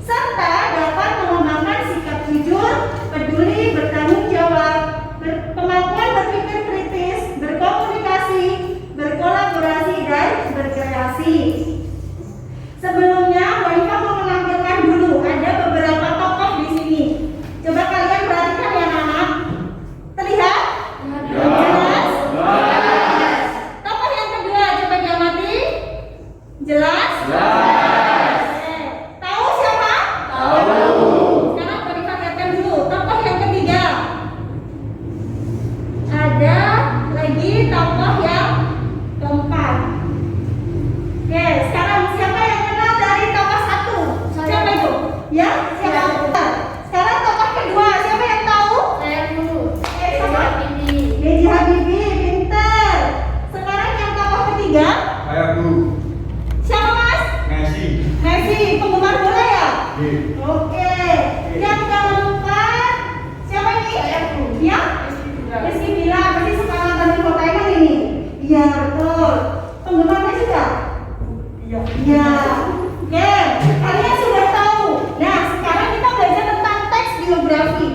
serta dapat mengembangkan sikap jujur, peduli, bertanggung jawab, kemampuan berpikir kritis, berkomunikasi, berkolaborasi, dan berkreasi. Sebelumnya, Monica mau menampilkan dulu ada beberapa tokoh di sini. Coba kalian perhatikan ya anak-anak. Terlihat? Jelas? Tokoh yang kedua coba diamati. Jelas? Tahu siapa? Tahu. Sekarang Monica lihatkan dulu tokoh yang ketiga. Ada lagi tokoh yang keempat. Oke, sekarang siapa yang kenal dari tokoh satu? Siapa itu? Ya, siapa? Sekarang tokoh kedua, siapa yang tahu? Saya dulu. Siapa? B.J. Habibie, pinter. Sekarang yang tokoh ketiga? Saya guru. Siapa mas? Messi. Messi, penggemar bola ya? Iya. Oke. Yang keempat, siapa ini? Saya guru. Ya? Rizky Bilar, berarti suka nonton di kota emang ini? Iya, betul. Penggemarnya juga? Iya. Oke, kalian sudah tahu. Nah, sekarang kita belajar tentang teks biografi.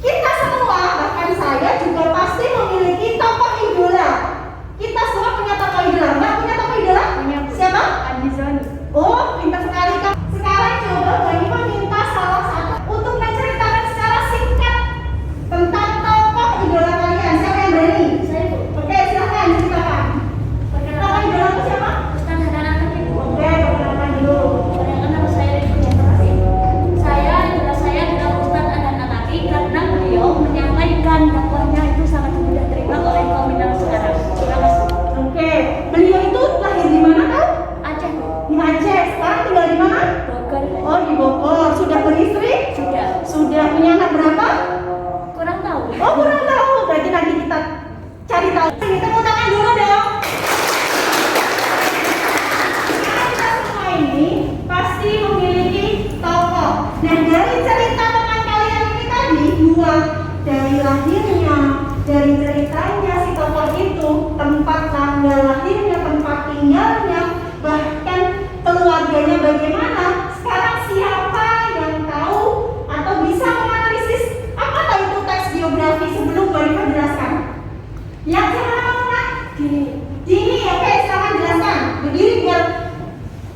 Kita semua, bahkan saya juga pasti memiliki tokoh idola. Kita semua punya tokoh idola. Mbak punya tokoh idola? Siapa? Adi Zoni. Oh, pintar sekali kan. Sekarang coba Mbak minta salah satu untuk menceritakan secara singkat tentang tokoh idola kalian. Siapa yang berani? Saya Bu. Oke, silakan ceritakan. Tokoh idola itu siapa? Ustaz Hanan Ibu. Oke, perkenalkan dulu. Perkenalkan nama saya Rizky Bilar. Saya adalah Ustaz Hanan Anaki karena beliau menyampaikan dakwahnya itu sangat mudah terima oleh kaum milenial sekarang. Terima kasih. Oke, beliau itu lahir di mana kan? Aceh Bu. Di Aceh. Sekarang tinggal di mana? Bogor. Oh, di Bogor. Sudah beristri? Sudah. Sudah punya anak berapa? Kurang tahu. Oh, kurang tahu. Berarti nanti kita cari tahu. Kita mau tangan dulu dong. Nah, kita semua ini pasti memiliki tokoh. Nah, dari cerita teman kalian ini tadi, dua dari lahirnya, dari ceritanya si tokoh itu, tempat tanggal lahirnya, tempat tinggalnya, bahkan keluarganya bagaimana. Sekarang siapa yang tahu atau bisa menganalisis apa itu teks biografi sebelum Monica jelaskan? Ya, siapa namanya? Dini, oke, silakan jelaskan. Berdiri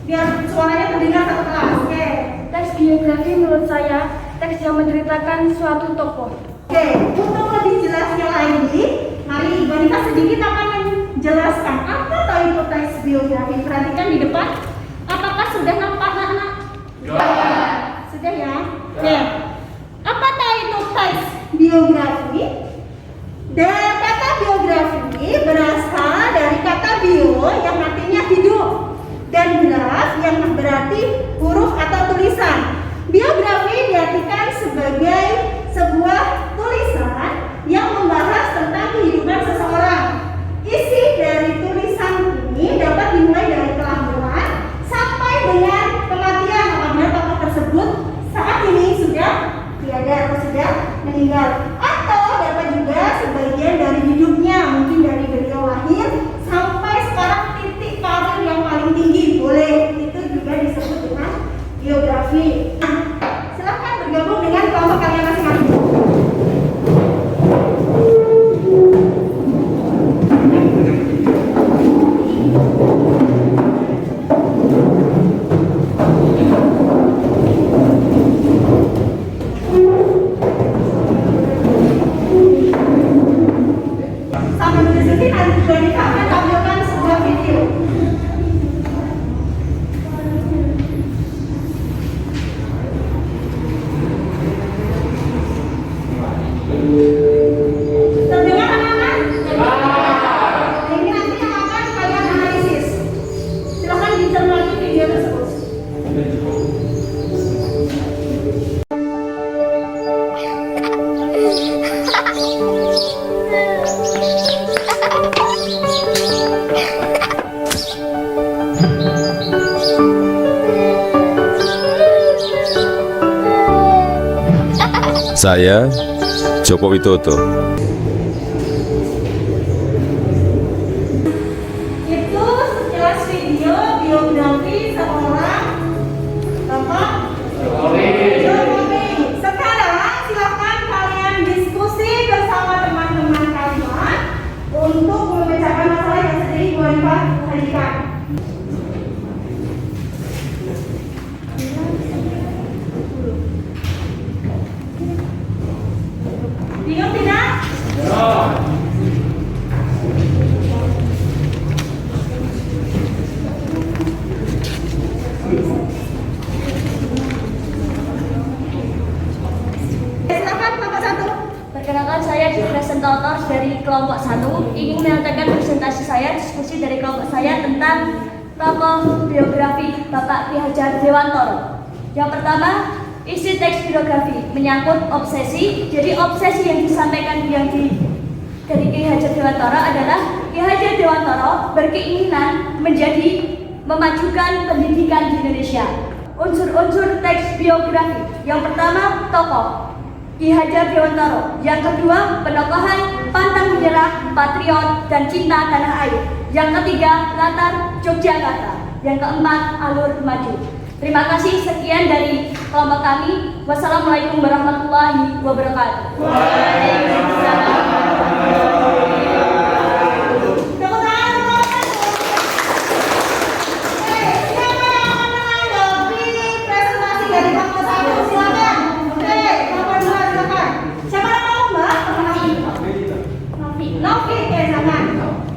biar suaranya terdengar satu kelas. Oke. Teks biografi menurut saya teks yang menceritakan suatu tokoh. Oke, untuk lebih jelasnya lagi, mari Monica sedikit akan menjelaskan apa itu teks biografi. Perhatikan di depan. Apakah sudah nampak anak-anak? Sudah ya? Oke. Apa itu teks biografi? Dan kata biografi berasal dari kata bio yang artinya hidup dan graf yang berarti huruf atau tulisan. Biografi diartikan sebagai sebuah tulisan yang membahas tentang kehidupan seseorang. Isi dari tulisan ini dapat dimulai dari kelahiran sampai dengan kematian apabila tokoh tersebut saat ini sudah tiada atau sudah meninggal, atau dapat juga sebagian dari hidupnya, mungkin dari beliau lahir sampai sekarang titik karir yang paling tinggi, boleh itu juga disebut dengan biografi. Nah, silahkan bergabung dengan kelompok kalian masing-masing. Sampai berdiskusi nanti Monica akan tampilkan sebuah video. Terdengar anak-anak? Ini nanti yang akan kalian analisis. Silakan dicermati video tersebut. Saya Joko Widodo. Itu sekilas video biografi seorang tokoh presentator dari kelompok 1 ingin menyatakan presentasi saya, diskusi dari kelompok saya tentang tokoh biografi Bapak Ki Hajar Dewantoro. Yang pertama, isi teks biografi menyangkut obsesi. Jadi obsesi yang disampaikan dari Ki Hajar Dewantoro adalah Ki Hajar Dewantoro berkeinginan memajukan pendidikan di Indonesia. Unsur-unsur teks biografi. Yang pertama, tokoh Ki Hajar Dewantoro. Yang kedua, penokohan, pantang menyerah, patriot, dan cinta tanah air. Yang ketiga, latar Yogyakarta. Yang keempat, alur maju. Terima kasih, sekian dari kelompok kami. Wassalamualaikum warahmatullahi wabarakatuh. Waalaikumsalam.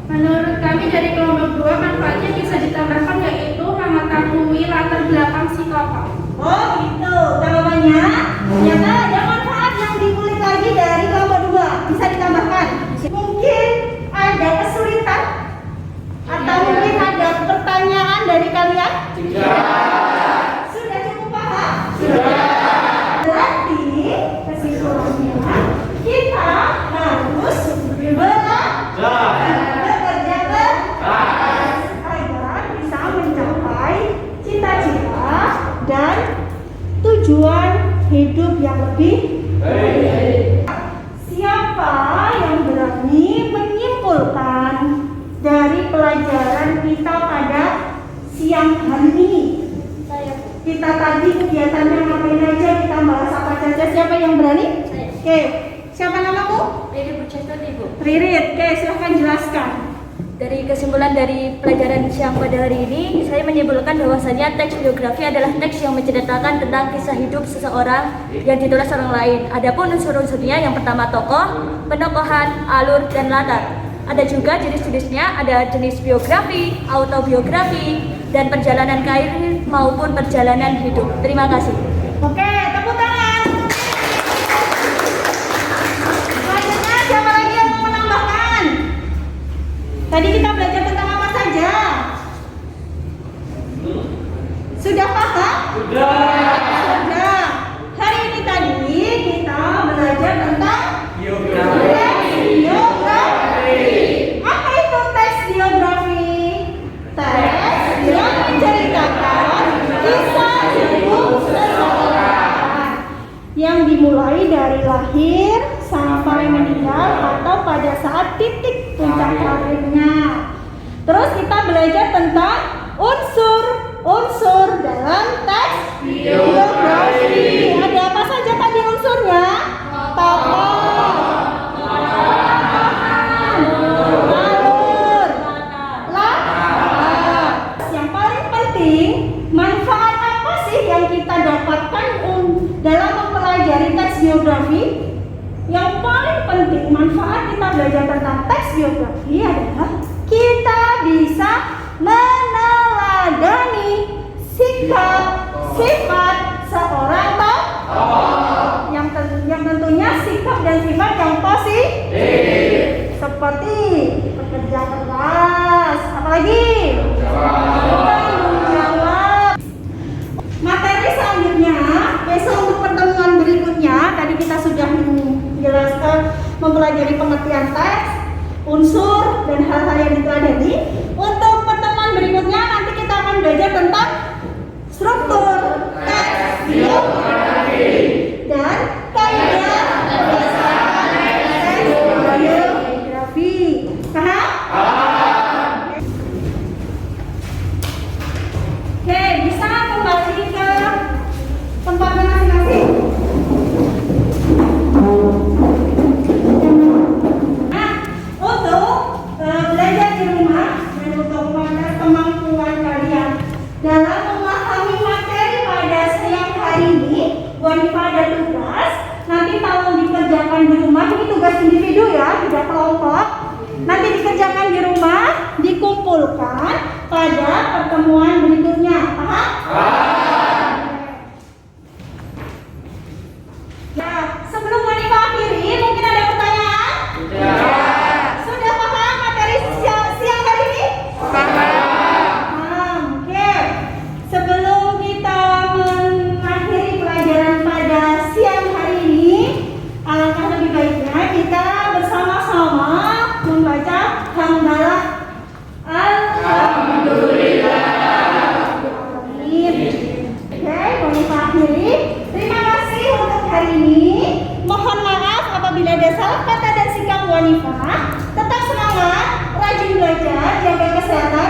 Menurut kami dari kelompok 2 manfaatnya bisa ditambahkan yaitu mengetahui latar belakang si tokoh. Oh gitu, jawabannya. Ternyata ada manfaat yang dikulik lagi dari kelompok 2. Bisa ditambahkan. Mungkin ada kesulitan atau mungkin ada pertanyaan dari kalian? Sudah cukup paham? Berarti kesimpulannya kita harus bekerja keras agar bisa mencapai cita-cita dan tujuan hidup yang lebih baik. Siapa yang berani menyimpulkan dari pelajaran kita pada siang hari ini? Kita tadi kegiatannya ngapain aja, kita bahas apa saja? Siapa yang berani? Oke, siapa namamu? Riri Buceston, Ibu. Ririt, oke silahkan jelaskan. Dari kesimpulan dari pelajaran siang pada hari ini, saya menyimpulkan bahwasanya teks biografi adalah teks yang menceritakan tentang kisah hidup seseorang yang ditulis orang lain. Adapun unsur-unsurnya, yang pertama tokoh, penokohan, alur, dan latar. Ada juga jenis-jenisnya, ada jenis biografi, autobiografi, dan perjalanan karir maupun perjalanan hidup. Terima kasih. Oke, tepuk tangan. Selanjutnya siapa lagi yang mau menambahkan? Tadi kita belajar tentang apa saja? Sudah paham? Sudah. Hari ini tadi kita belajar tentang biografi. Apa itu teks biografi? Teks yang menceritakan kisah hidup seseorang yang dimulai dari lahir sampai meninggal atau pada saat titik puncak karirnya. Terus kita belajar tentang unsur-unsur dalam teks biografi. Ada apa saja tadi unsurnya? Tokoh, alur, latar. Yang paling penting, manfaat apa sih yang kita dapatkan dalam mempelajari teks biografi? Yang paling penting manfaat kita belajar tentang teks biografi adalah kita bisa meneladani sikap, sifat seorang tokoh. Yang tentunya sikap dan sifat yang positif. Seperti bekerja keras, apalagi bertanggung jawab. Materi selanjutnya, besok untuk pertemuan berikutnya, tadi kita sudah menjelaskan mempelajari pengertian teks, unsur, dan hal-hal yang diteladani. Untuk pertemuan berikutnya nanti kita akan belajar tentang struktur teks biografi dan kaidah berdasarkan teks biografi. Paham? Oke, bisa kembali ke tempatnya masing-masing. Nah, untuk belajar di rumah dan untuk mengasah kemampuan kalian dalam memahami materi pada siang hari ini, Wanita ada tugas. Nanti tolong dikerjakan di rumah. Ini tugas individu ya, tidak kelompok. Nanti dikerjakan di rumah, dikumpulkan pada pertemuan berikutnya. Paham? Ya, sebelum Wanita akhiri, mungkin ada pertanyaan? Hanifah. Tetap semangat, rajin belajar, jaga kesehatan,